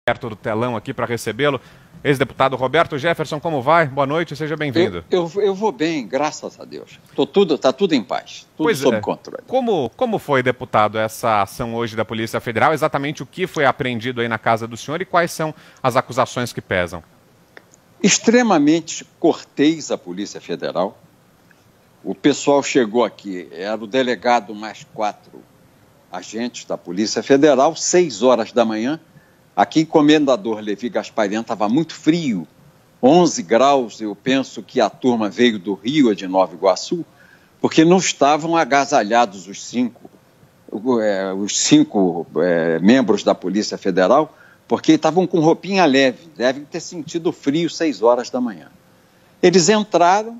perto do telão aqui para recebê-lo. Ex-deputado Roberto Jefferson, como vai? Boa noite, seja bem-vindo. Eu vou bem, graças a Deus. Tá tudo em paz, tudo sob controle. Como foi, deputado, essa ação hoje da Polícia Federal? Exatamente o que foi apreendido aí na casa do senhor e quais são as acusações que pesam? Extremamente cortês a Polícia Federal. O pessoal chegou aqui, era o delegado mais 4 agentes da Polícia Federal, 6 horas da manhã. Aqui em Comendador Levi Gasparian estava muito frio, 11 graus, eu penso que a turma veio do Rio, de Nova Iguaçu, porque não estavam agasalhados os cinco membros da Polícia Federal, porque estavam com roupinha leve, devem ter sentido frio 6 horas da manhã. Eles entraram,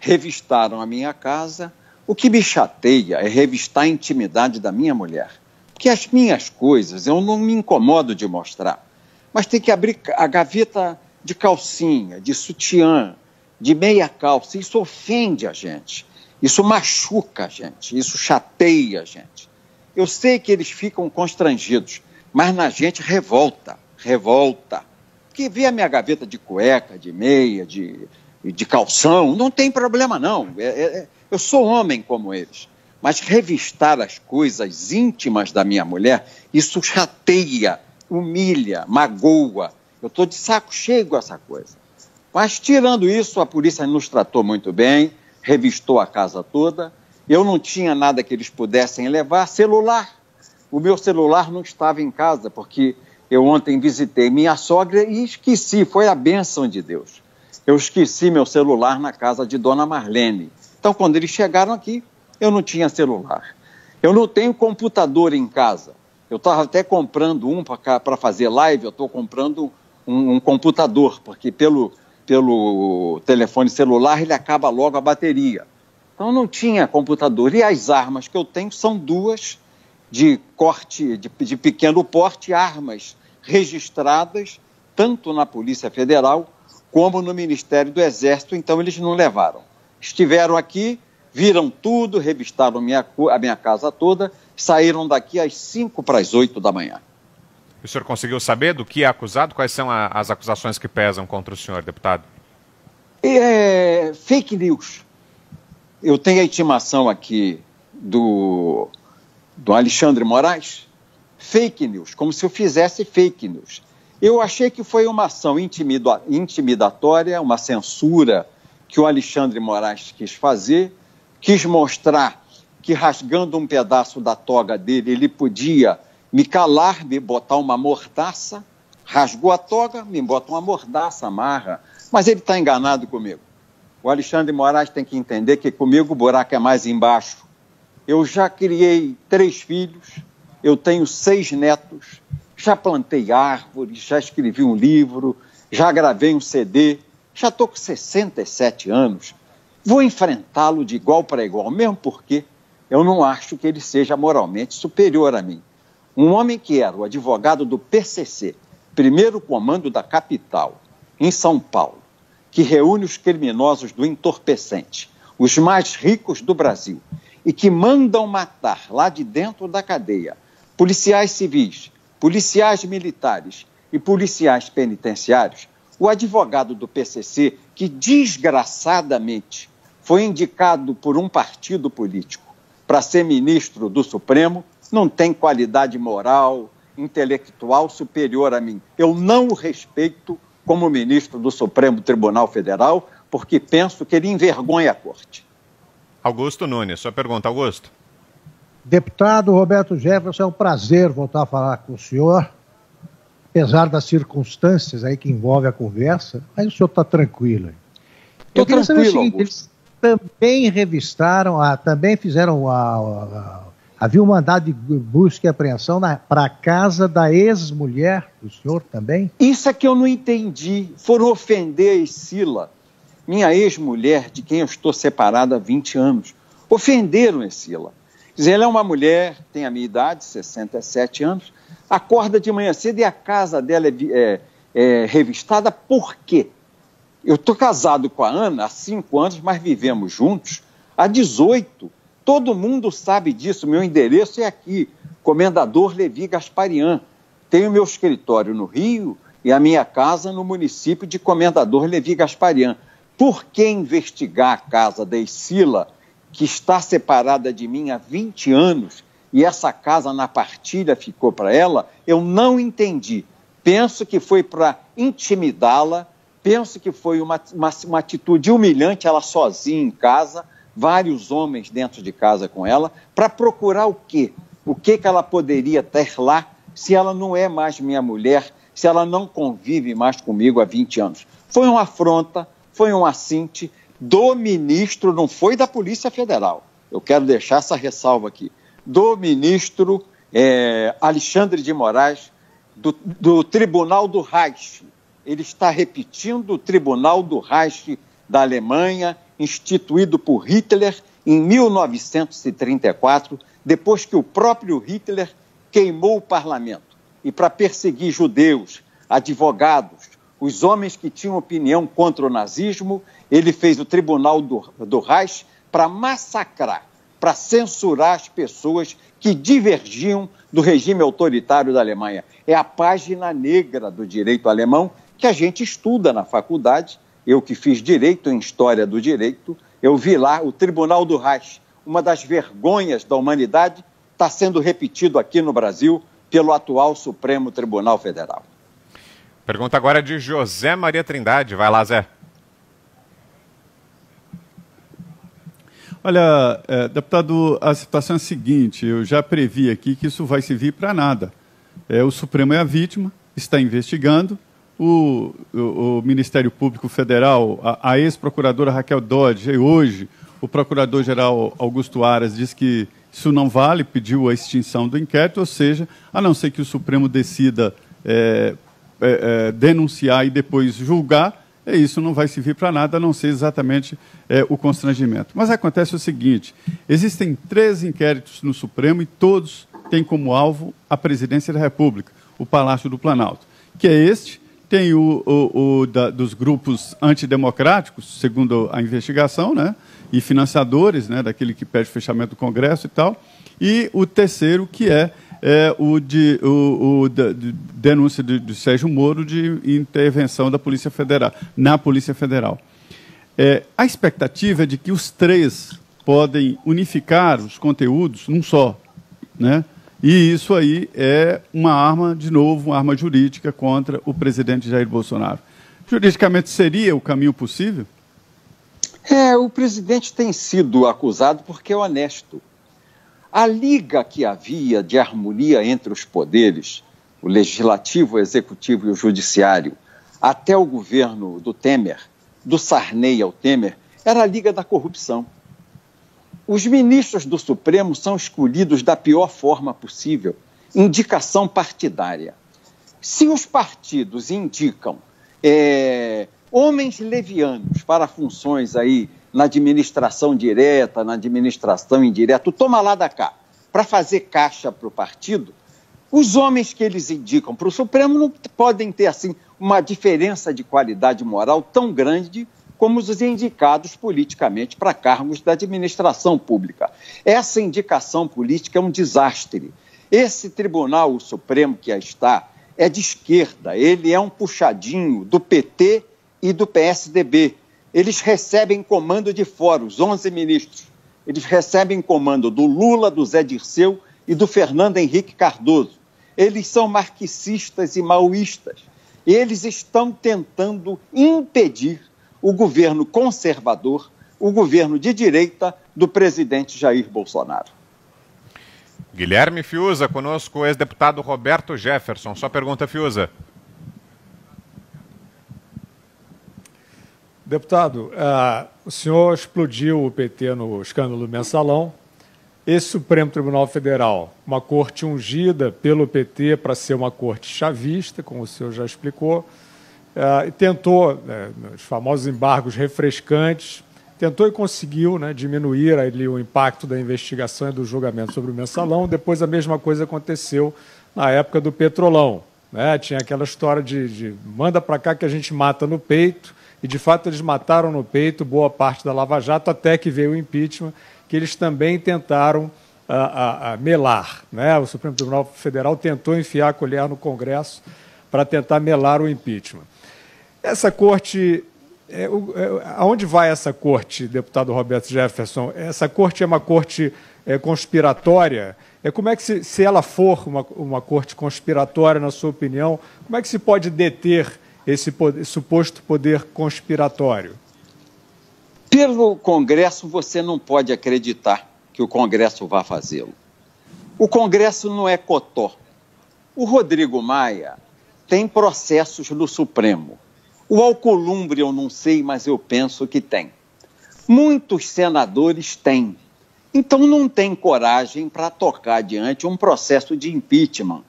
revistaram a minha casa. O que me chateia é revistar a intimidade da minha mulher. Porque as minhas coisas eu não me incomodo de mostrar, mas tem que abrir a gaveta de calcinha, de sutiã, de meia calça. Isso ofende a gente, isso machuca a gente, isso chateia a gente. Eu sei que eles ficam constrangidos, mas na gente revolta. Porque ver a minha gaveta de cueca, de meia, de calção, não tem problema não. Eu sou homem como eles. Mas revistar as coisas íntimas da minha mulher, isso chateia, humilha, magoa. Eu estou de saco cheio com essa coisa. Mas, tirando isso, a polícia nos tratou muito bem, revistou a casa toda. Eu não tinha nada que eles pudessem levar. Celular. O meu celular não estava em casa, porque eu ontem visitei minha sogra e esqueci, foi a bênção de Deus. Eu esqueci meu celular na casa de Dona Marlene. Então, quando eles chegaram aqui, eu não tinha celular. Eu não tenho computador em casa. Eu estava até comprando um para fazer live, eu estou comprando um computador, porque pelo telefone celular ele acaba logo a bateria. Então eu não tinha computador. E as armas que eu tenho são 2 de pequeno porte, armas registradas tanto na Polícia Federal como no Ministério do Exército, então eles não levaram. Estiveram aqui, viram tudo, revistaram a minha casa toda, saíram daqui às 7:55 da manhã. O senhor conseguiu saber do que é acusado? Quais são as acusações que pesam contra o senhor, deputado? Fake news. Eu tenho a intimação aqui do Alexandre Moraes, fake news, como se eu fizesse fake news. Eu achei que foi uma ação intimidatória, uma censura que o Alexandre Moraes quis fazer, quis mostrar que rasgando um pedaço da toga dele, ele podia me calar, me botar uma mordaça, rasgou a toga, me bota uma mordaça, amarra, mas ele está enganado comigo. O Alexandre Moraes tem que entender que comigo o buraco é mais embaixo. Eu já criei 3 filhos, eu tenho 6 netos, já plantei árvores, já escrevi um livro, já gravei um CD, já estou com 67 anos. Vou enfrentá-lo de igual para igual, mesmo porque eu não acho que ele seja moralmente superior a mim. Um homem que era o advogado do PCC, primeiro comando da capital, em São Paulo, que reúne os criminosos do entorpecente, os mais ricos do Brasil, e que mandam matar lá de dentro da cadeia policiais civis, policiais militares e policiais penitenciários, o advogado do PCC, que desgraçadamente foi indicado por um partido político para ser ministro do Supremo, não tem qualidade moral, intelectual superior a mim. Eu não o respeito como ministro do Supremo Tribunal Federal, porque penso que ele envergonha a corte. Augusto Nunes, sua pergunta, Augusto. Deputado Roberto Jefferson, é um prazer voltar a falar com o senhor, apesar das circunstâncias aí que envolve a conversa, mas o senhor está tranquilo. Estou tranquilo, Augusto. Eles também revistaram, também fizeram, havia um mandado de busca e apreensão para a casa da ex-mulher do senhor também? Isso é que eu não entendi. Foram ofender a Escila, minha ex-mulher, de quem eu estou separado há 20 anos. Ofenderam a Escila. Quer dizer, ela é uma mulher, tem a minha idade, 67 anos, acorda de manhã cedo e a casa dela é revistada. Por quê? Eu estou casado com a Ana há 5 anos, mas vivemos juntos há 18. Todo mundo sabe disso, meu endereço é aqui, Comendador Levi Gasparian. tenho meu escritório no Rio e a minha casa no município de Comendador Levi Gasparian. Por que investigar a casa da Iscila, que está separada de mim há 20 anos, e essa casa na partilha ficou para ela? Eu não entendi. Penso que foi para intimidá-la, penso que foi uma atitude humilhante, ela sozinha em casa, vários homens dentro de casa com ela, para procurar o quê? O que ela poderia ter lá se ela não é mais minha mulher, se ela não convive mais comigo há 20 anos? Foi uma afronta, foi um assinte do ministro, não foi da Polícia Federal, eu quero deixar essa ressalva aqui, do ministro Alexandre de Moraes, do Tribunal do Reich. Ele está repetindo o Tribunal do Reich da Alemanha, instituído por Hitler em 1934, depois que o próprio Hitler queimou o parlamento. E para perseguir judeus, advogados, os homens que tinham opinião contra o nazismo, ele fez o Tribunal do Reich para massacrar, para censurar as pessoas que divergiam do regime autoritário da Alemanha. É a página negra do direito alemão que a gente estuda na faculdade. Eu que fiz direito em História do Direito, eu vi lá o Tribunal do Reich, uma das vergonhas da humanidade, está sendo repetido aqui no Brasil pelo atual Supremo Tribunal Federal. Pergunta agora de José Maria Trindade. Vai lá, Zé. Olha, deputado, a situação é a seguinte, eu já previ aqui que isso vai servir para nada. O Supremo é a vítima, está investigando, o Ministério Público Federal, a ex-procuradora Raquel Dodge, e hoje o procurador-geral Augusto Aras diz que isso não vale, pediu a extinção do inquérito, ou seja, a não ser que o Supremo decida denunciar e depois julgar, isso não vai servir para nada, a não ser exatamente o constrangimento. Mas acontece o seguinte, existem 3 inquéritos no Supremo e todos têm como alvo a Presidência da República, o Palácio do Planalto, que é este, tem dos grupos antidemocráticos, segundo a investigação, né, e financiadores, né, daquele que pede fechamento do Congresso e tal, e o terceiro, que é denúncia de Sérgio Moro de intervenção da Polícia Federal, na Polícia Federal. A expectativa é de que os 3 podem unificar os conteúdos num só, né? E isso aí é uma arma, de novo, uma arma jurídica contra o presidente Jair Bolsonaro. Juridicamente seria o caminho possível? O presidente tem sido acusado porque é honesto. A liga que havia de harmonia entre os poderes, o legislativo, o executivo e o judiciário, até o governo do Temer, do Sarney ao Temer, era a liga da corrupção. Os ministros do Supremo são escolhidos da pior forma possível, indicação partidária. Se os partidos indicam homens levianos para funções aí na administração direta, na administração indireta, toma lá da cá, para fazer caixa para o partido, os homens que eles indicam para o Supremo não podem ter assim uma diferença de qualidade moral tão grande como os indicados politicamente para cargos da administração pública. Essa indicação política é um desastre. Esse tribunal, o Supremo que aí está, é de esquerda, ele é um puxadinho do PT e do PSDB. Eles recebem comando de fora, os 11 ministros. Eles recebem comando do Lula, do Zé Dirceu e do Fernando Henrique Cardoso. Eles são marxistas e maoístas. Eles estão tentando impedir o governo conservador, o governo de direita do presidente Jair Bolsonaro. Guilherme Fiuza, conosco o ex-deputado Roberto Jefferson. Sua pergunta, Fiuza. Deputado, o senhor explodiu o PT no escândalo Mensalão. Esse Supremo Tribunal Federal, uma corte ungida pelo PT para ser uma corte chavista, como o senhor já explicou, e tentou, os famosos embargos refrescantes, tentou e conseguiu diminuir ali o impacto da investigação e do julgamento sobre o Mensalão. Depois a mesma coisa aconteceu na época do Petrolão. Tinha aquela história de manda para cá que a gente mata no peito, e de fato eles mataram no peito boa parte da Lava Jato, até que veio o impeachment, que eles também tentaram a melar, né? O Supremo Tribunal Federal tentou enfiar a colher no Congresso para tentar melar o impeachment. Essa corte, aonde vai essa corte, deputado Roberto Jefferson? Essa corte é uma corte conspiratória? Como é que, se ela for uma corte conspiratória, na sua opinião, como é que se pode deter esse suposto poder conspiratório? Pelo Congresso, você não pode acreditar que o Congresso vá fazê-lo. O Congresso não é cotó. O Rodrigo Maia tem processos no Supremo. O Alcolumbre eu não sei, mas eu penso que tem. Muitos senadores têm. Então não tem coragem para tocar adiante um processo de impeachment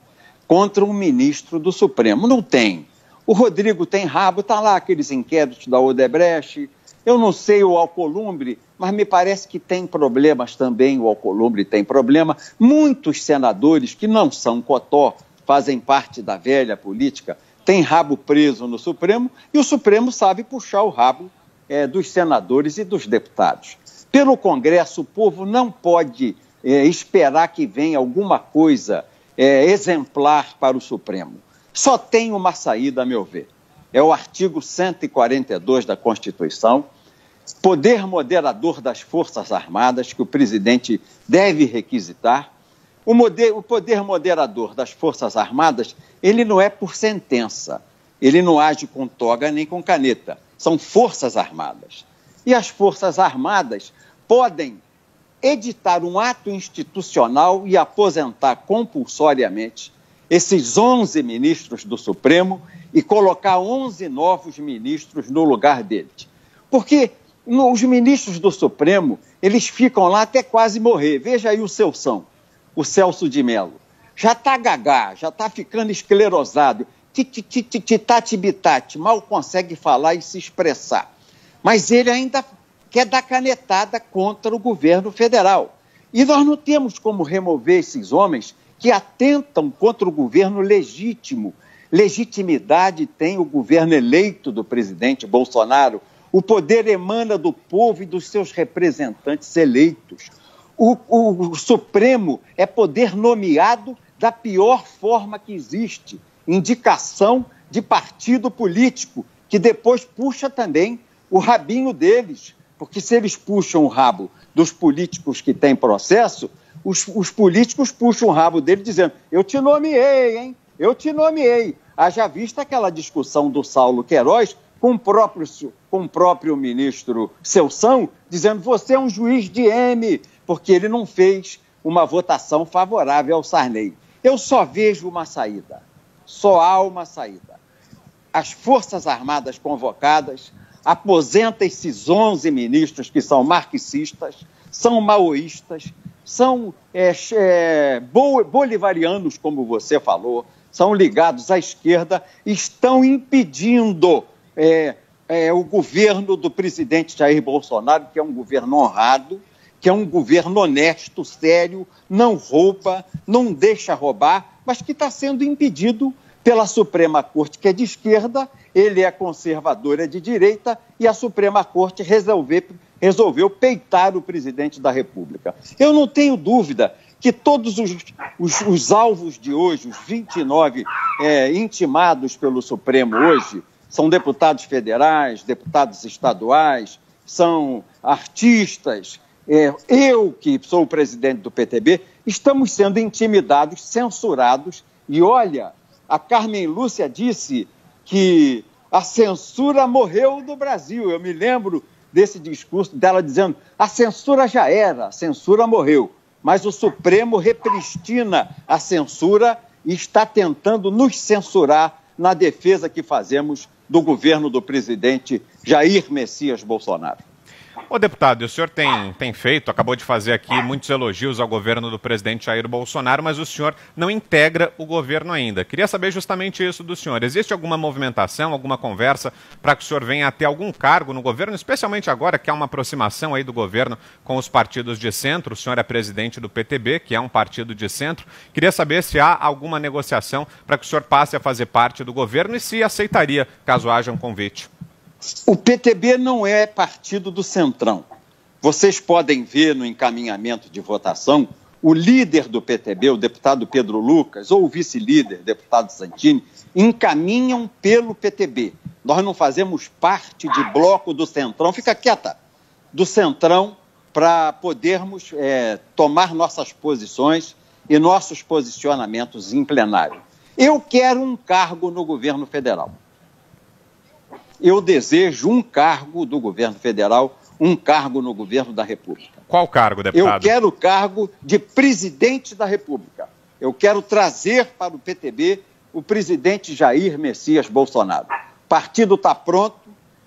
contra um ministro do Supremo. Não tem. O Rodrigo tem rabo, está lá aqueles inquéritos da Odebrecht. Eu não sei o Alcolumbre, mas me parece que tem problemas também, o Alcolumbre tem problema. Muitos senadores que não são cotó, fazem parte da velha política, têm rabo preso no Supremo e o Supremo sabe puxar o rabo dos senadores e dos deputados. Pelo Congresso, o povo não pode esperar que venha alguma coisa exemplar para o Supremo. Só tem uma saída, a meu ver. É o artigo 142 da Constituição, poder moderador das Forças Armadas, que o presidente deve requisitar. O poder moderador das Forças Armadas, ele não é por sentença, ele não age com toga nem com caneta, são Forças Armadas. E as Forças Armadas podem editar um ato institucional e aposentar compulsoriamente esses 11 ministros do Supremo e colocar 11 novos ministros no lugar deles. Porque os ministros do Supremo, eles ficam lá até quase morrer. Veja aí o Celção, o Celso de Mello. Já está gagá, já está ficando esclerosado, titati-bitati, mal consegue falar e se expressar. Mas ele ainda quer dar canetada contra o governo federal. E nós não temos como remover esses homens que atentam contra o governo legítimo. Legitimidade tem o governo eleito do presidente Bolsonaro. O poder emana do povo e dos seus representantes eleitos. O Supremo é poder nomeado da pior forma que existe. Indicação de partido político, que depois puxa também o rabinho deles. Porque se eles puxam o rabo dos políticos que têm processo, os políticos puxam o rabo dele dizendo: eu te nomeei, hein? Eu te nomeei. Haja vista aquela discussão do Saulo Queiroz com o próprio ministro Celção, dizendo: você é um juiz de M, porque ele não fez uma votação favorável ao Sarney. Eu só vejo uma saída. Só há uma saída. As Forças Armadas convocadas, aposenta esses 11 ministros que são marxistas, são maoístas, são bolivarianos, como você falou, são ligados à esquerda, estão impedindo o governo do presidente Jair Bolsonaro, que é um governo honrado, que é um governo honesto, sério, não rouba, não deixa roubar, mas que está sendo impedido pela Suprema Corte, que é de esquerda, ele é conservador, é de direita, e a Suprema Corte resolveu peitar o presidente da República. Eu não tenho dúvida que todos os alvos de hoje, os 29 intimados pelo Supremo hoje, são deputados federais, deputados estaduais, são artistas. Eu, que sou o presidente do PTB, estamos sendo intimidados, censurados, e olha, a Carmen Lúcia disse que a censura morreu no Brasil. Eu me lembro desse discurso dela dizendo: a censura já era, a censura morreu. Mas o Supremo repristina a censura e está tentando nos censurar na defesa que fazemos do governo do presidente Jair Messias Bolsonaro. Ô deputado, o senhor tem feito, acabou de fazer aqui muitos elogios ao governo do presidente Jair Bolsonaro, mas o senhor não integra o governo ainda. Queria saber justamente isso do senhor. Existe alguma movimentação, alguma conversa para que o senhor venha a ter algum cargo no governo, especialmente agora que há uma aproximação aí do governo com os partidos de centro? O senhor é presidente do PTB, que é um partido de centro. Queria saber se há alguma negociação para que o senhor passe a fazer parte do governo e se aceitaria, caso haja um convite. O PTB não é partido do Centrão. Vocês podem ver no encaminhamento de votação o líder do PTB, o deputado Pedro Lucas, ou o vice-líder, deputado Santini, encaminham pelo PTB. Nós não fazemos parte de bloco do Centrão, fica quieta, do Centrão, para podermos tomar nossas posições e nossos posicionamentos em plenário. Eu quero um cargo no governo federal. Eu desejo um cargo do governo federal, um cargo no governo da República. Qual cargo, deputado? Eu quero o cargo de presidente da República. Eu quero trazer para o PTB o presidente Jair Messias Bolsonaro. O partido está pronto,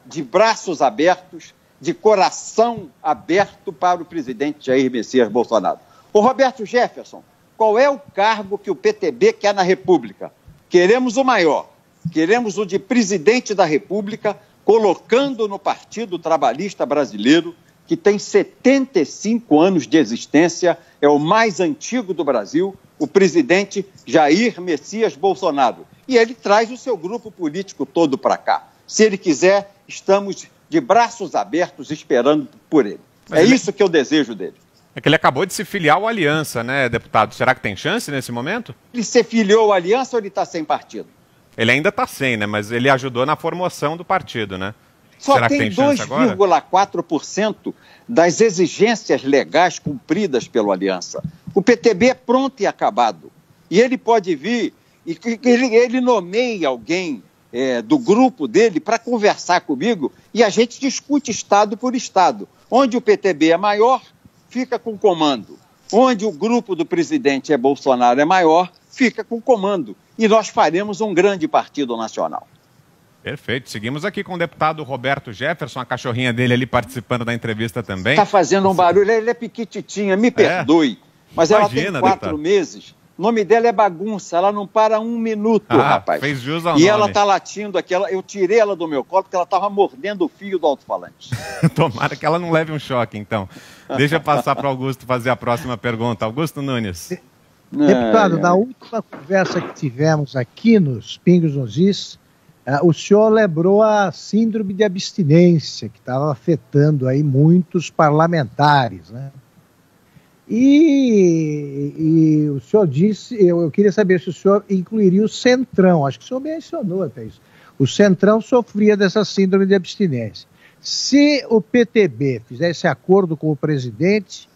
de braços abertos, de coração aberto para o presidente Jair Messias Bolsonaro. Ô Roberto Jefferson, qual é o cargo que o PTB quer na República? Queremos o maior. Queremos o de presidente da República, colocando no Partido Trabalhista Brasileiro, que tem 75 anos de existência, é o mais antigo do Brasil, o presidente Jair Messias Bolsonaro. E ele traz o seu grupo político todo para cá. Se ele quiser, estamos de braços abertos esperando por ele. Isso que eu desejo dele. É que ele acabou de se filiar ao Aliança, né, deputado? Será que tem chance nesse momento? Ele se filiou à Aliança ou ele está sem partido? Ele ainda está sem, né? Mas ele ajudou na formação do partido, né? Só Será que tem tem chance agora? 2,4% das exigências legais cumpridas pelo Aliança. O PTB é pronto e acabado. E ele pode vir, e ele nomeia alguém do grupo dele para conversar comigo e a gente discute estado por estado. Onde o PTB é maior, fica com comando. Onde o grupo do presidente Bolsonaro é maior, fica com comando. E nós faremos um grande partido nacional. Perfeito. Seguimos aqui com o deputado Roberto Jefferson, a cachorrinha dele ali participando da entrevista também. Está fazendo um barulho, ele é piquititinha, me perdoe, mas Imagina, ela tem 4 meses, o nome dela é bagunça, ela não para um minuto, rapaz. Fez jus ao e nome. ela está latindo aqui, eu tirei ela do meu colo porque ela estava mordendo o fio do alto-falante. Tomara que ela não leve um choque, então. Deixa eu passar para o Augusto fazer a próxima pergunta. Augusto Nunes. Deputado, na última conversa que tivemos aqui nos Pingos nos Is, o senhor lembrou a síndrome de abstinência, que estava afetando aí muitos parlamentares, né? E o senhor disse, eu queria saber se o senhor incluiria o Centrão, acho que o senhor mencionou até isso. O Centrão sofria dessa síndrome de abstinência. Se o PTB fizesse acordo com o presidente,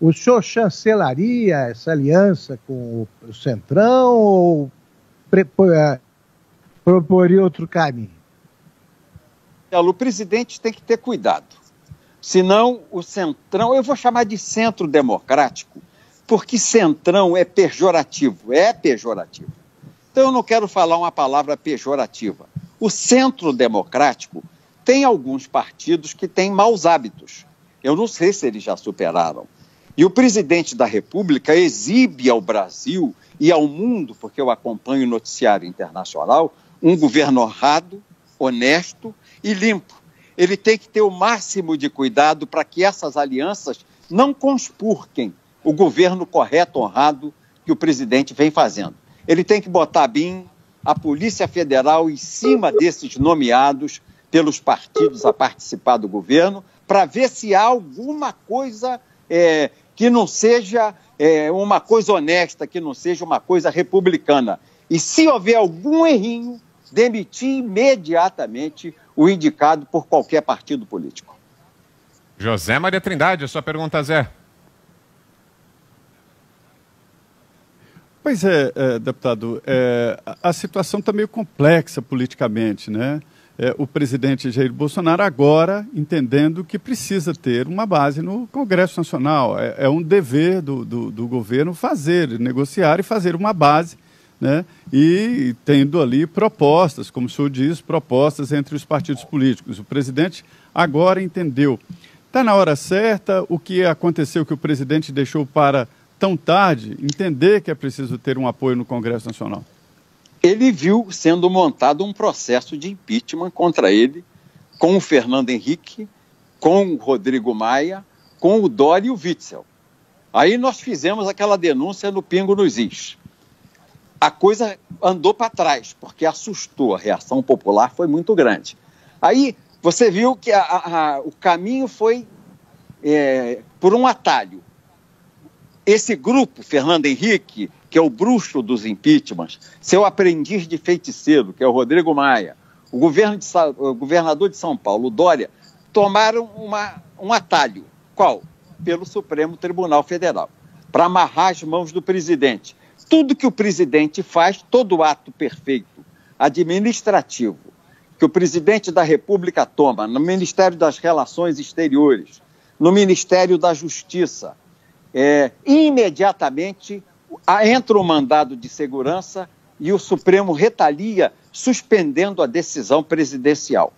o senhor chancelaria essa aliança com o Centrão ou proporia outro caminho? O presidente tem que ter cuidado. Senão o Centrão, eu vou chamar de centro democrático, porque Centrão é pejorativo, Então eu não quero falar uma palavra pejorativa. O centro democrático tem alguns partidos que têm maus hábitos. Eu não sei se eles já superaram. E o presidente da República exibe ao Brasil e ao mundo, porque eu acompanho o noticiário internacional, um governo honrado, honesto e limpo. Ele tem que ter o máximo de cuidado para que essas alianças não conspurquem o governo correto, honrado, que o presidente vem fazendo. Ele tem que botar a BIM, a Polícia Federal, em cima desses nomeados pelos partidos a participar do governo, para ver se há alguma coisa que não seja uma coisa honesta, que não seja uma coisa republicana. E se houver algum errinho, demitir imediatamente o indicado por qualquer partido político. José Maria Trindade, a sua pergunta, Zé. Pois é, deputado, a situação está meio complexa politicamente, né? O presidente Jair Bolsonaro agora entendendo que precisa ter uma base no Congresso Nacional. É um dever do governo negociar e fazer uma base, né? E tendo ali propostas, como o senhor diz, propostas entre os partidos políticos. O presidente agora entendeu. Está na hora certa, o que aconteceu que o presidente deixou para tão tarde, entender que é preciso ter um apoio no Congresso Nacional? Ele viu sendo montado um processo de impeachment contra ele, com o Fernando Henrique, com o Rodrigo Maia, com o Dória e o Witzel. Aí nós fizemos aquela denúncia no Pingo nos Is. A coisa andou para trás, porque assustou, a reação popular foi muito grande. Aí você viu que o caminho foi por um atalho. esse grupo, Fernando Henrique, que é o bruxo dos impeachments, seu aprendiz de feiticeiro, que é o Rodrigo Maia, o governador de São Paulo, o Dória, tomaram um atalho. Qual? Pelo Supremo Tribunal Federal, para amarrar as mãos do presidente. Tudo que o presidente faz, todo ato perfeito, administrativo, que o presidente da República toma no Ministério das Relações Exteriores, no Ministério da Justiça, imediatamente entra o mandado de segurança e o Supremo retalia, suspendendo a decisão presidencial.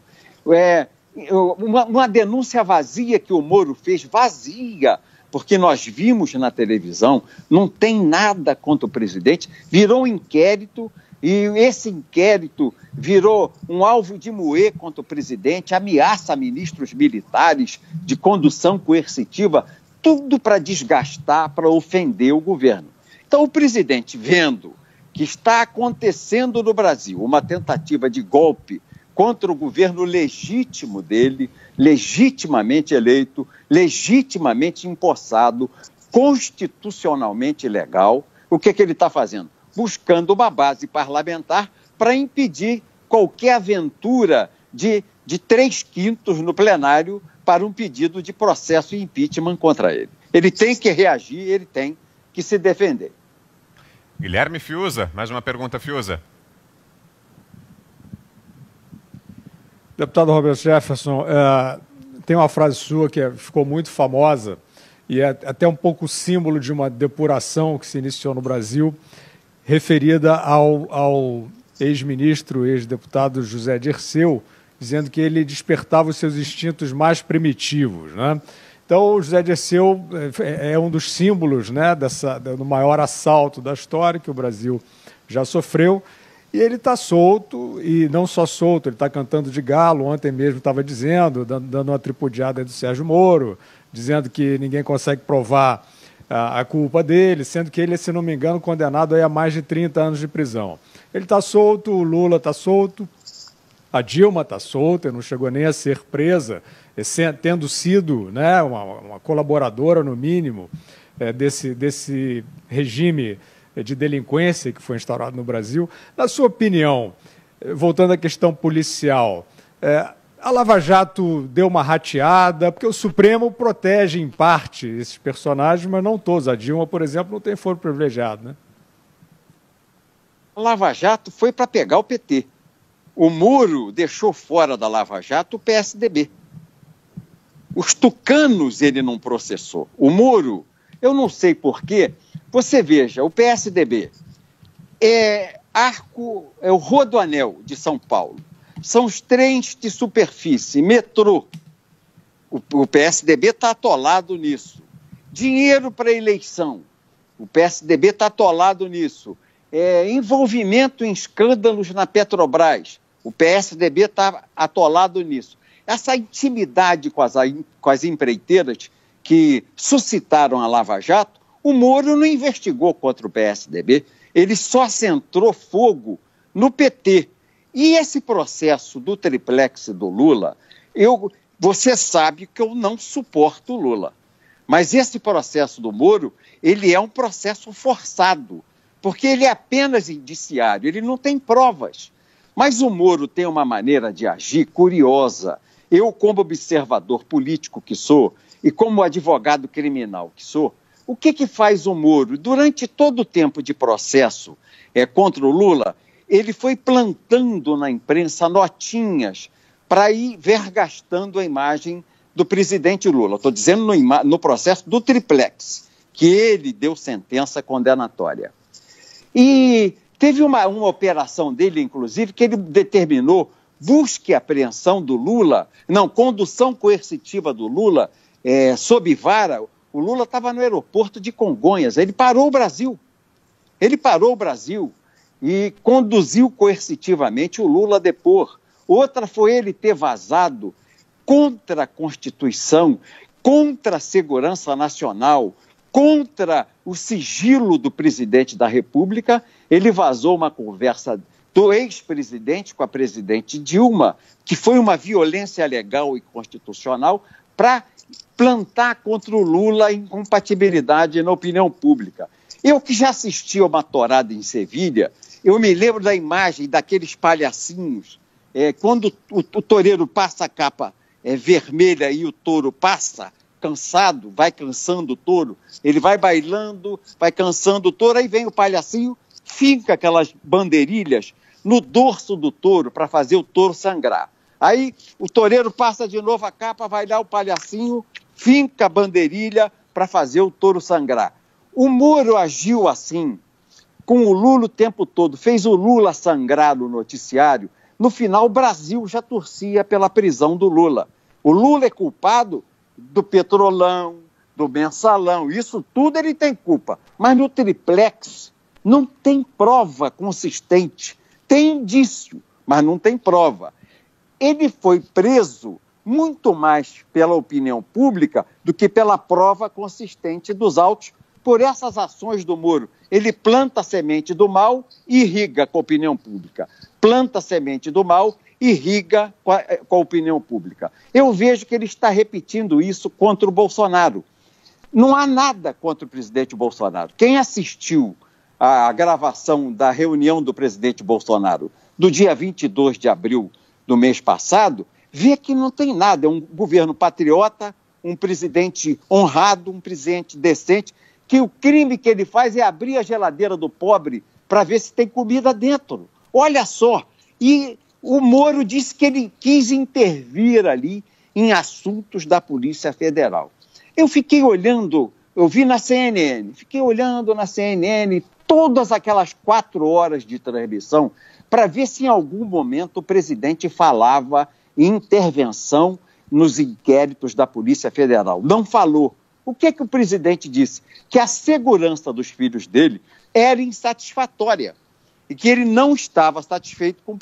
Uma denúncia vazia que o Moro fez, vazia, porque nós vimos na televisão, não tem nada contra o presidente, virou um inquérito, e esse inquérito virou um alvo de moer contra o presidente, ameaça ministros militares de condução coercitiva, tudo para desgastar, para ofender o governo. Então o presidente, vendo que está acontecendo no Brasil uma tentativa de golpe contra o governo legítimo dele, legitimamente eleito, legitimamente empossado, constitucionalmente legal, o que ele está fazendo? Buscando uma base parlamentar para impedir qualquer aventura de 3/5 no plenário para um pedido de processo e impeachment contra ele. Ele tem que reagir, ele tem que se defender. Guilherme Fiuza, mais uma pergunta, Fiuza. Deputado Roberto Jefferson, tem uma frase sua que ficou muito famosa e é até um pouco símbolo de uma depuração que se iniciou no Brasil, referida ao ex-ministro, ex-deputado José Dirceu, dizendo que ele despertava os seus instintos mais primitivos, né? Então, o José Dirceu é um dos símbolos, né, do maior assalto da história que o Brasil já sofreu. E ele está solto, e não só solto, ele está cantando de galo. Ontem mesmo estava dizendo, dando uma tripudiada do Sérgio Moro, dizendo que ninguém consegue provar a culpa dele, sendo que ele, se não me engano, condenado aí a mais de 30 anos de prisão. Ele está solto, o Lula está solto, a Dilma está solta, não chegou nem a ser presa, tendo sido, né, uma colaboradora, no mínimo, desse regime de delinquência que foi instaurado no Brasil. Na sua opinião, voltando à questão policial, a Lava Jato deu uma rateada, porque o Supremo protege, em parte, esses personagens, mas não todos. A Dilma, por exemplo, não tem foro privilegiado, né? A Lava Jato foi para pegar o PT. O Moro deixou fora da Lava Jato o PSDB. Os tucanos ele não processou. O Moro, eu não sei porquê. Você veja, o PSDB é o Rodoanel de São Paulo. São os trens de superfície, metrô. O PSDB está atolado nisso. Dinheiro para eleição. O PSDB está atolado nisso. Envolvimento em escândalos na Petrobras. O PSDB está atolado nisso. Essa intimidade com as empreiteiras que suscitaram a Lava Jato, o Moro não investigou contra o PSDB, ele só centrou fogo no PT. E esse processo do triplex do Lula, você sabe que eu não suporto o Lula. Mas esse processo do Moro, ele é um processo forçado, porque ele é apenas indiciário, ele não tem provas. Mas o Moro tem uma maneira de agir curiosa. Eu, como observador político que sou, e como advogado criminal que sou, o que faz o Moro? Durante todo o tempo de processo contra o Lula, ele foi plantando na imprensa notinhas para ir vergastando a imagem do presidente Lula. Estou dizendo no processo do triplex, que ele deu sentença condenatória. E teve uma operação dele, inclusive, que ele determinou busca e apreensão do Lula, condução coercitiva do Lula, sob vara. O Lula estava no aeroporto de Congonhas, ele parou o Brasil. Ele parou o Brasil e conduziu coercitivamente o Lula a depor. Outra foi ele ter vazado contra a Constituição, contra a segurança nacional, contra o sigilo do presidente da República. Ele vazou uma conversa do ex-presidente com a presidente Dilma, que foi uma violência legal e constitucional, para plantar contra o Lula a incompatibilidade na opinião pública. Eu que já assisti a uma tourada em Sevilha, eu me lembro da imagem daqueles palhacinhos, quando o toureiro passa a capa vermelha e o touro passa, cansado, vai cansando o touro, ele vai bailando, vai cansando o touro, aí vem o palhacinho, finca aquelas bandeirilhas no dorso do touro para fazer o touro sangrar. Aí o toureiro passa de novo a capa, vai lá o palhacinho, finca a bandeirilha para fazer o touro sangrar. O Moro agiu assim, com o Lula o tempo todo, fez o Lula sangrar no noticiário. No final, o Brasil já torcia pela prisão do Lula. O Lula é culpado do Petrolão, do Mensalão, isso tudo ele tem culpa. Mas no triplex não tem prova consistente. Tem indício, mas não tem prova. Ele foi preso muito mais pela opinião pública do que pela prova consistente dos autos por essas ações do Moro. Ele planta a semente do mal e irriga com a opinião pública. Planta a semente do mal e irriga com a opinião pública. Eu vejo que ele está repetindo isso contra o Bolsonaro. Não há nada contra o presidente Bolsonaro. Quem assistiu à gravação da reunião do presidente Bolsonaro do dia 22 de abril do mês passado, vê que não tem nada. É um governo patriota, um presidente honrado, um presidente decente, que o crime que ele faz é abrir a geladeira do pobre para ver se tem comida dentro. Olha só, e o Moro disse que ele quis intervir ali em assuntos da Polícia Federal. Eu fiquei olhando, eu vi na CNN, fiquei olhando na CNN todas aquelas 4 horas de transmissão para ver se em algum momento o presidente falava em intervenção nos inquéritos da Polícia Federal. Não falou. O que o presidente disse? Que a segurança dos filhos dele era insatisfatória e que ele não estava satisfeito com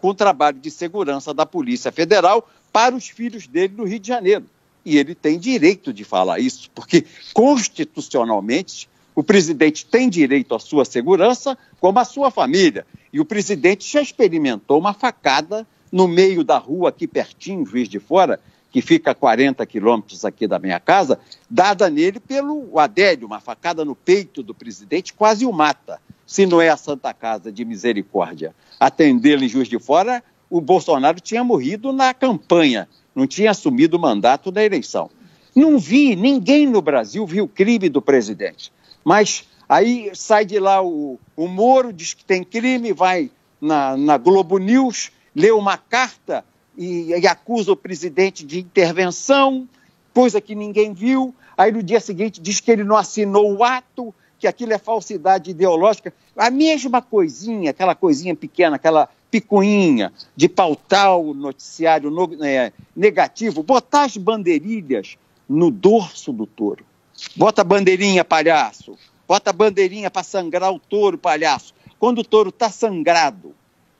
o trabalho de segurança da Polícia Federal para os filhos dele no Rio de Janeiro. E ele tem direito de falar isso, porque constitucionalmente o presidente tem direito à sua segurança como à sua família. E o presidente já experimentou uma facada no meio da rua, aqui pertinho, Juiz de Fora, que fica a 40 quilômetros aqui da minha casa, dada nele pelo Adélio, uma facada no peito do presidente, quase o mata. Se não é a Santa Casa de Misericórdia atendê-lo em Juiz de Fora, o Bolsonaro tinha morrido na campanha, não tinha assumido o mandato da eleição. Não vi, ninguém no Brasil viu o crime do presidente. Mas aí sai de lá o Moro, diz que tem crime, vai na Globo News, lê uma carta e acusa o presidente de intervenção, coisa que ninguém viu. Aí no dia seguinte diz que ele não assinou o ato, que aquilo é falsidade ideológica. A mesma coisinha, aquela coisinha pequena, aquela picuinha de pautar o noticiário negativo, botar as bandeirilhas no dorso do touro. Bota a bandeirinha, palhaço. Bota a bandeirinha para sangrar o touro, palhaço. Quando o touro está sangrado,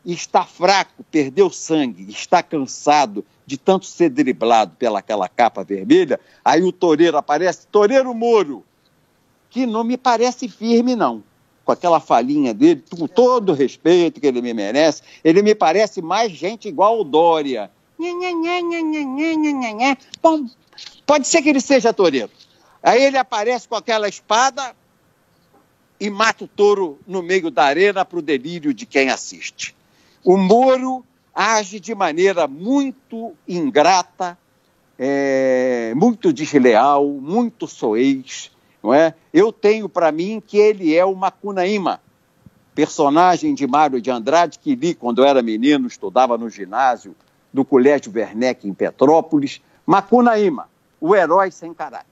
está fraco, perdeu sangue, está cansado de tanto ser driblado pelaquela capa vermelha, aí o toureiro aparece, toureiro Moro, que não me parece firme, não. Com aquela falinha dele, com todo o respeito que ele me merece, ele me parece mais gente igual o Dória. Bom, pode ser que ele seja toureiro. Aí ele aparece com aquela espada e mata o touro no meio da arena para o delírio de quem assiste. O Moro age de maneira muito ingrata, muito desleal, muito soez, não é? Eu tenho para mim que ele é o Macunaíma, personagem de Mário de Andrade, que li quando eu era menino, estudava no ginásio do Colégio Werneck em Petrópolis. Macunaíma, o herói sem caráter.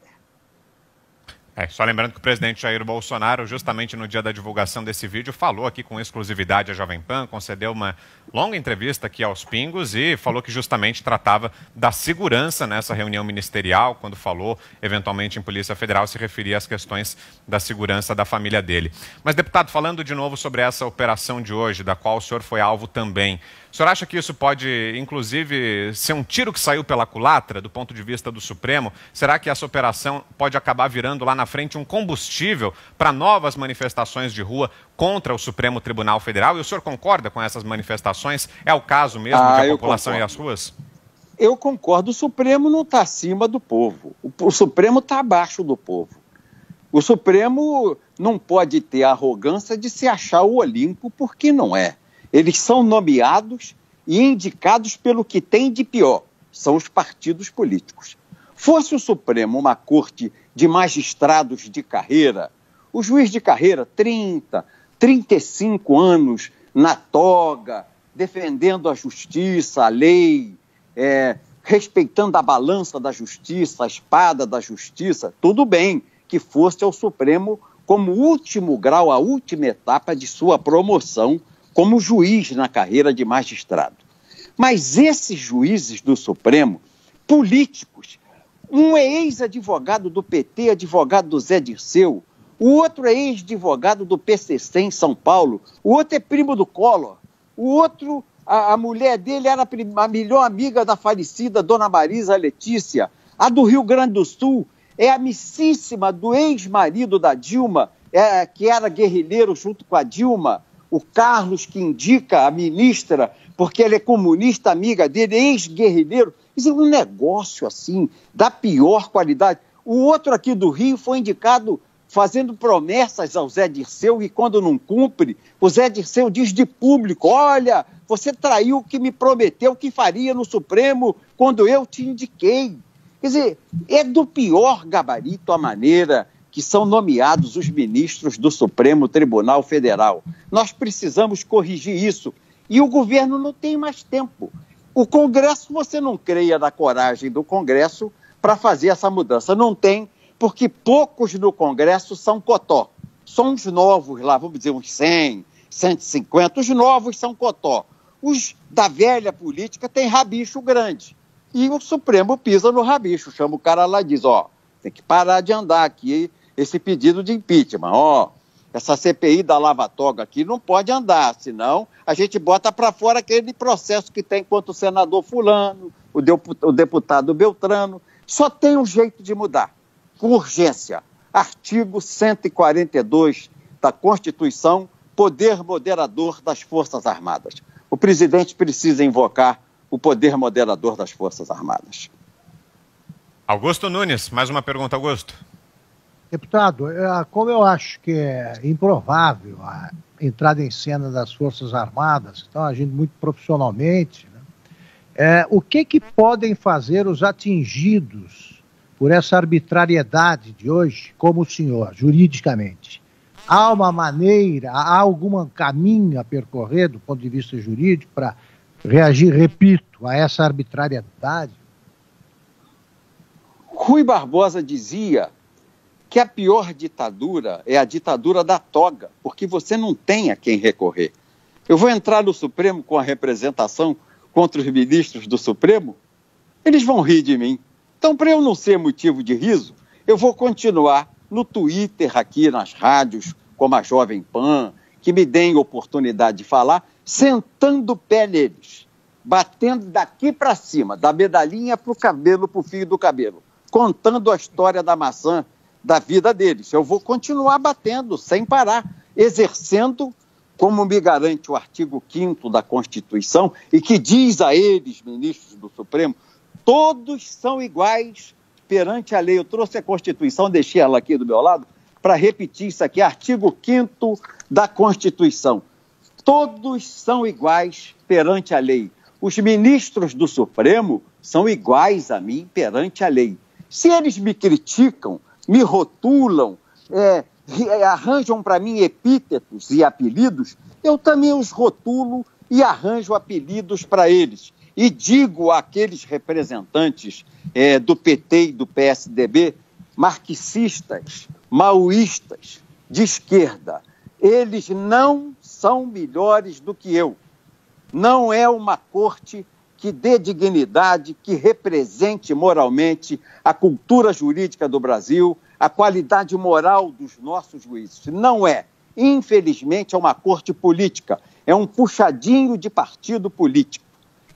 Só lembrando que o presidente Jair Bolsonaro, justamente no dia da divulgação desse vídeo, falou aqui com exclusividade à Jovem Pan, concedeu uma longa entrevista aqui aos Pingos e falou que justamente tratava da segurança nessa reunião ministerial, quando falou eventualmente em Polícia Federal, se referia às questões da segurança da família dele. Mas, deputado, falando de novo sobre essa operação de hoje, da qual o senhor foi alvo também, o senhor acha que isso pode, inclusive, ser um tiro que saiu pela culatra, do ponto de vista do Supremo? Será que essa operação pode acabar virando lá na frente um combustível para novas manifestações de rua contra o Supremo Tribunal Federal? E o senhor concorda com essas manifestações? É o caso mesmo de a população ir às ruas? Eu concordo, o Supremo não está acima do povo, o Supremo está abaixo do povo. O Supremo não pode ter a arrogância de se achar o Olimpo, porque não é. Eles são nomeados e indicados pelo que tem de pior, são os partidos políticos. Fosse o Supremo uma corte de magistrados de carreira, o juiz de carreira, 30, 35 anos na toga, defendendo a justiça, a lei, respeitando a balança da justiça, a espada da justiça, tudo bem que fosse ao Supremo como último grau, a última etapa de sua promoção como juiz na carreira de magistrado. Mas esses juízes do Supremo, políticos, um é ex-advogado do PT, advogado do Zé Dirceu, o outro é ex-advogado do PCC em São Paulo, o outro é primo do Collor, o outro, a mulher dele era a melhor amiga da falecida Dona Marisa Letícia, a do Rio Grande do Sul é amicíssima do ex-marido da Dilma, que era guerrilheiro junto com a Dilma, o Carlos, que indica a ministra, porque ele é comunista, amiga dele, ex-guerrilheiro. Isso é um negócio assim, da pior qualidade. O outro aqui do Rio foi indicado fazendo promessas ao Zé Dirceu e quando não cumpre, o Zé Dirceu diz de público: olha, você traiu o que me prometeu que faria no Supremo quando eu te indiquei. Quer dizer, é do pior gabarito a maneira que são nomeados os ministros do Supremo Tribunal Federal. Nós precisamos corrigir isso. E o governo não tem mais tempo. O Congresso, você não creia na coragem do Congresso para fazer essa mudança. Não tem, porque poucos no Congresso são cotó. São os novos lá, vamos dizer, uns 100, 150. Os novos são cotó. Os da velha política têm rabicho grande. E o Supremo pisa no rabicho, chama o cara lá e diz: ó, tem que parar de andar aqui esse pedido de impeachment, ó, essa CPI da Lava Toga aqui não pode andar, senão a gente bota para fora aquele processo que tem contra o senador fulano, o deputado Beltrano. Só tem um jeito de mudar, com urgência. Artigo 142 da Constituição, poder moderador das Forças Armadas. O presidente precisa invocar o poder moderador das Forças Armadas. Augusto Nunes, mais uma pergunta, Augusto. Deputado, como eu acho que é improvável a entrada em cena das Forças Armadas, que estão agindo muito profissionalmente, né? O que podem fazer os atingidos por essa arbitrariedade de hoje, como o senhor, juridicamente? Há uma maneira, há algum caminho a percorrer do ponto de vista jurídico para reagir, repito, a essa arbitrariedade? Rui Barbosa dizia que a pior ditadura é a ditadura da toga, porque você não tem a quem recorrer. Eu vou entrar no Supremo com a representação contra os ministros do Supremo? Eles vão rir de mim. Então, para eu não ser motivo de riso, eu vou continuar no Twitter, aqui nas rádios, como a Jovem Pan, que me deem oportunidade de falar, sentando o pé neles, batendo daqui para cima, da medalhinha para o cabelo, para o fio do cabelo, contando a história da maçã, da vida deles. Eu vou continuar batendo, sem parar, exercendo, como me garante o artigo 5º da Constituição, e que diz a eles, ministros do Supremo, todos são iguais perante a lei. Eu trouxe a Constituição, deixei ela aqui do meu lado, para repetir isso aqui, artigo 5º da Constituição. Todos são iguais perante a lei. Os ministros do Supremo são iguais a mim perante a lei. Se eles me criticam, me rotulam, arranjam para mim epítetos e apelidos, eu também os rotulo e arranjo apelidos para eles. E digo àqueles representantes do PT e do PSDB, marxistas, maoístas, de esquerda, eles não são melhores do que eu. Não é uma corte que dê dignidade, que represente moralmente a cultura jurídica do Brasil, a qualidade moral dos nossos juízes. Não é. Infelizmente, é uma corte política, é um puxadinho de partido político.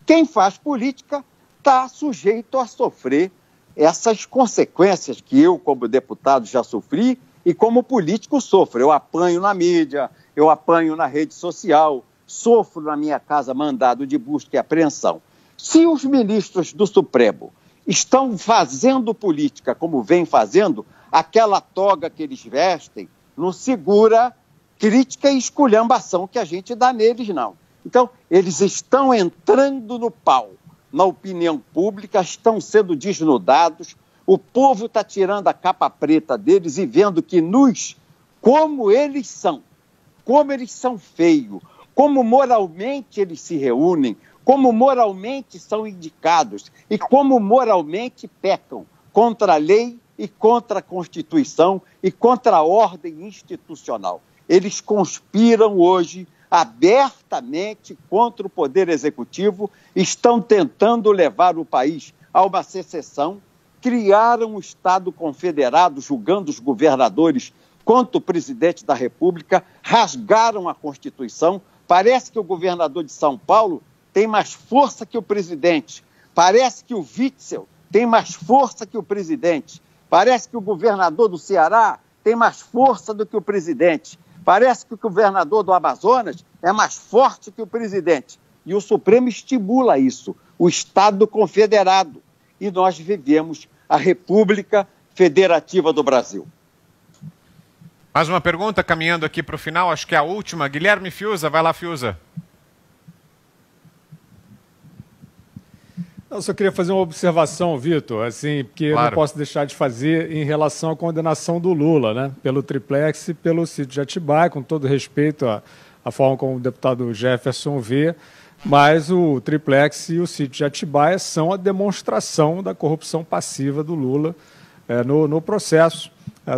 Quem faz política está sujeito a sofrer essas consequências que eu, como deputado, já sofri e como político sofro. Eu apanho na mídia, eu apanho na rede social, sofro na minha casa mandado de busca e apreensão. Se os ministros do Supremo estão fazendo política como vem fazendo, aquela toga que eles vestem não segura crítica e esculhambação que a gente dá neles, não. Então, eles estão entrando no pau na opinião pública, estão sendo desnudados, o povo está tirando a capa preta deles e vendo que como eles são feios, como moralmente eles se reúnem, como moralmente são indicados e como moralmente pecam contra a lei e contra a Constituição e contra a ordem institucional. Eles conspiram hoje abertamente contra o Poder Executivo, estão tentando levar o país a uma secessão, criaram um Estado confederado, julgando os governadores contra o presidente da República, rasgaram a Constituição. Parece que o governador de São Paulo tem mais força que o presidente. Parece que o Witzel tem mais força que o presidente. Parece que o governador do Ceará tem mais força do que o presidente. Parece que o governador do Amazonas é mais forte que o presidente. E o Supremo estimula isso, o Estado confederado. E nós vivemos a República Federativa do Brasil. Mais uma pergunta, caminhando aqui para o final, acho que é a última. Guilherme Fiuza, vai lá, Fiuza. Eu só queria fazer uma observação, Vitor, assim, porque claro, eu não posso deixar de fazer em relação à condenação do Lula, né, pelo triplex e pelo sítio de Atibaia, com todo respeito à forma como o deputado Jefferson vê, mas o triplex e o sítio de Atibaia são a demonstração da corrupção passiva do Lula no processo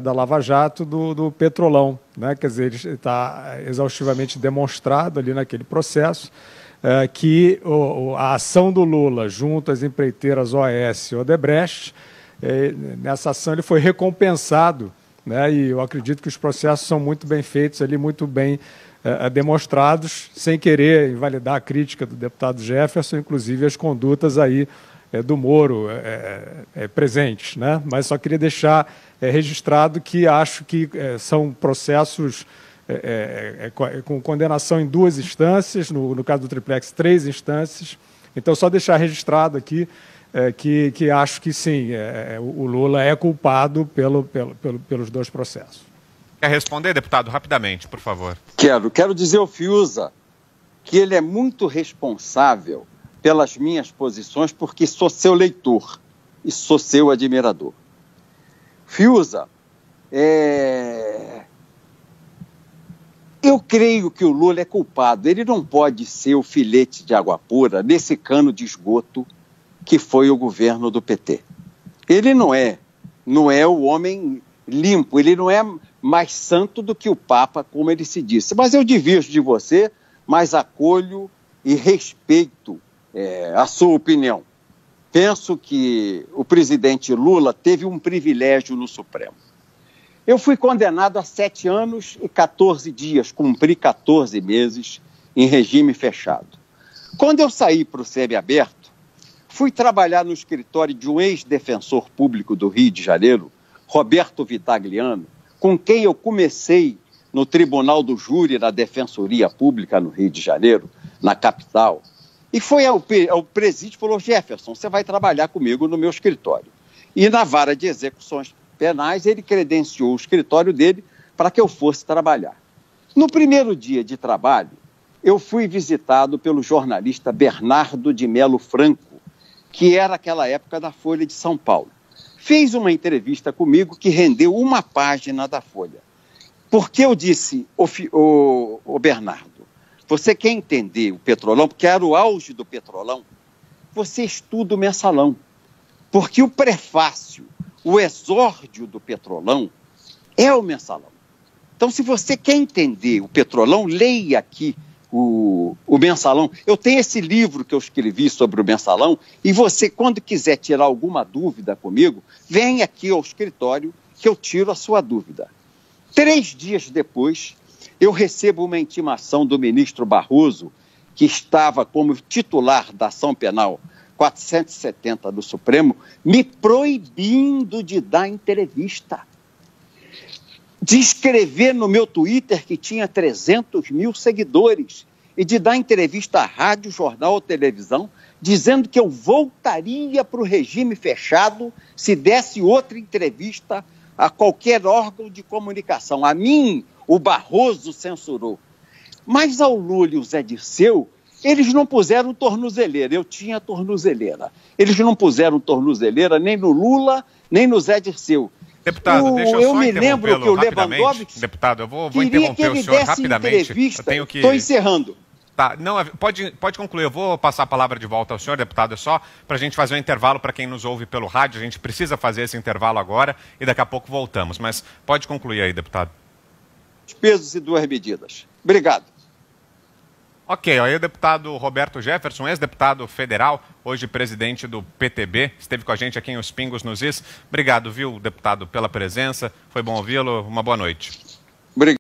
da Lava Jato do Petrolão, né? Quer dizer, ele está exaustivamente demonstrado ali naquele processo que a ação do Lula junto às empreiteiras OAS e Odebrecht, nessa ação ele foi recompensado, né? E eu acredito que os processos são muito bem feitos ali, muito bem demonstrados, sem querer invalidar a crítica do deputado Jefferson, inclusive as condutas aí do Moro presentes, né? Mas só queria deixar registrado que acho que são processos com condenação em 2 instâncias, no caso do triplex, 3 instâncias. Então, só deixar registrado aqui que acho que sim, o Lula é culpado pelos 2 processos. Quer responder, deputado, rapidamente, por favor? Quero dizer ao Fiuza que ele é muito responsável pelas minhas posições, porque sou seu leitor e sou seu admirador. Fiuza, eu creio que o Lula é culpado. Ele não pode ser o filete de água pura nesse cano de esgoto que foi o governo do PT. Ele não é o homem limpo, ele não é mais santo do que o Papa, como ele se disse. Mas eu divirjo de você, mas acolho e respeito a sua opinião. Penso que o presidente Lula teve um privilégio no Supremo. Eu fui condenado a 7 anos e 14 dias, cumpri 14 meses em regime fechado. Quando eu saí para o semiaberto, fui trabalhar no escritório de um ex-defensor público do Rio de Janeiro, Roberto Vitagliano, com quem eu comecei no Tribunal do Júri da Defensoria Pública no Rio de Janeiro, na capital. E foi ao presídio e falou: Jefferson, você vai trabalhar comigo no meu escritório. E na vara de execuções penais, ele credenciou o escritório dele para que eu fosse trabalhar. No primeiro dia de trabalho, eu fui visitado pelo jornalista Bernardo de Melo Franco, que era naquela época da Folha de São Paulo. Fez uma entrevista comigo que rendeu uma página da Folha. Porque eu disse, o Bernardo, você quer entender o Petrolão, porque era o auge do Petrolão, você estuda o Mensalão. Porque o prefácio, o exórdio do Petrolão é o Mensalão. Então, se você quer entender o Petrolão, leia aqui o Mensalão. Eu tenho esse livro que eu escrevi sobre o Mensalão e você, quando quiser tirar alguma dúvida comigo, vem aqui ao escritório que eu tiro a sua dúvida. 3 dias depois, eu recebo uma intimação do ministro Barroso, que estava como titular da ação penal 470 do Supremo, me proibindo de dar entrevista, de escrever no meu Twitter, que tinha 300 mil seguidores, e de dar entrevista à rádio, jornal ou televisão, dizendo que eu voltaria para o regime fechado se desse outra entrevista a qualquer órgão de comunicação. A mim, o Barroso censurou. Mas ao Lula e o Zé Dirceu, eles não puseram tornozeleira. Eu tinha tornozeleira. Eles não puseram tornozeleira nem no Lula, nem no Zé Dirceu. Deputado, deixa eu só me lembro que o Lewandowski Deputado, eu vou queria interromper que ele o senhor desse rapidamente. entrevista. Eu tenho que... Estou encerrando. Tá, não, pode concluir. Eu vou passar a palavra de volta ao senhor, deputado. É só para a gente fazer um intervalo para quem nos ouve pelo rádio. A gente precisa fazer esse intervalo agora e daqui a pouco voltamos. Mas pode concluir aí, deputado. Pesos e duas medidas. Obrigado. Ok, aí o deputado Roberto Jefferson, ex-deputado federal, hoje presidente do PTB, esteve com a gente aqui em Os Pingos nos Is. Obrigado, viu, deputado, pela presença. Foi bom ouvi-lo. Uma boa noite.